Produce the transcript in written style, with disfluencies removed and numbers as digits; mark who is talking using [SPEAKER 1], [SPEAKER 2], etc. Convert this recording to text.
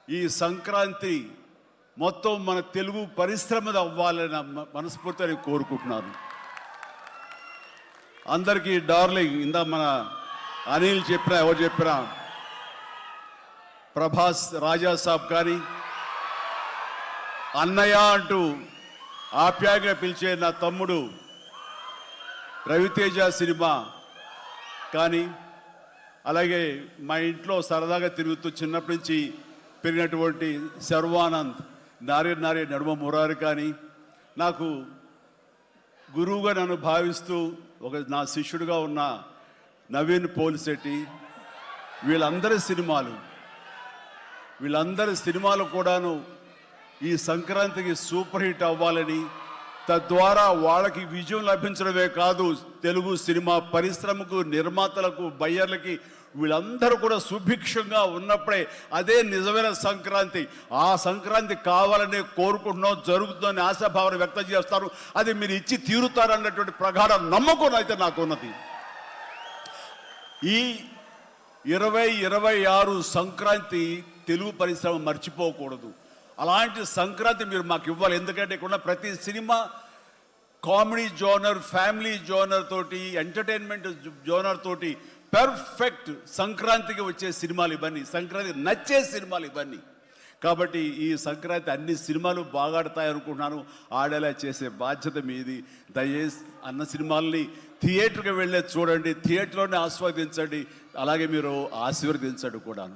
[SPEAKER 1] ఈ సంక్రాంతి మొత్తం మన తెలుగు పరిశ్రమది అవ్వాలని మనస్ఫూర్తిగా కోరుకుంటున్నాను. అందరికీ డార్లింగ్, ఇందా మన అనిల్ చెప్పినా ఎవరు చెప్పినా, ప్రభాస్ రాజా సాబ్ కానీ, అన్నయ్య అంటూ ఆప్యాయంగా పిలిచే నా తమ్ముడు రవితేజ సినిమా కానీ, అలాగే మా ఇంట్లో సరదాగా తిరుగుతూ చిన్నప్పటి నుంచి పెరిగినటువంటి శర్వానంద్, నారే నడుమ మురారి కానీ, నాకు గురువుగా నన్ను భావిస్తూ నా శిష్యుడిగా ఉన్న నవీన్ పోలిశెట్టి, వీళ్ళందరి సినిమాలు కూడాను ఈ సంక్రాంతికి సూపర్ హిట్ అవ్వాలని, తద్వారా వాళ్ళకి విజయం లభించడమే కాదు, తెలుగు సినిమా పరిశ్రమకు, నిర్మాతలకు, బయ్యర్లకి వీళ్ళందరూ కూడా సుభిక్షంగా ఉన్నప్పుడే అదే నిజమైన సంక్రాంతి. ఆ సంక్రాంతి కావాలనే కోరుకుంటున్నాం, జరుగుతుందని ఆశాభావన వ్యక్తం చేస్తారు. అది మీరు ఇచ్చి తీరుతారన్నటువంటి ప్రగాఢ నమ్మకం అయితే నాకు ఉన్నది. ఈ 2026 సంక్రాంతి తెలుగు పరిశ్రమ మర్చిపోకూడదు. అలాంటి సంక్రాంతి మీరు మాకు ఇవ్వాలి. ఎందుకంటే ఇక్కడ ప్రతి cinema comedy genre, family genre తోటి, ఎంటర్టైన్మెంట్ జోనర్ తోటి పర్ఫెక్ట్ సంక్రాంతికి వచ్చే సినిమాలు ఇవన్నీ, సంక్రాంతికి నచ్చే సినిమాలు ఇవన్నీ. కాబట్టి ఈ సంక్రాంతి అన్ని సినిమాలు బాగా ఆడతాయి అనుకుంటున్నాను. ఆడేలా చేసే బాధ్యత మీది. దయచేసి అన్న సినిమాల్ని థియేటర్కి వెళ్ళే చూడండి, థియేటర్లోనే ఆస్వాదించండి, అలాగే మీరు ఆశీర్వదించండి కూడాను.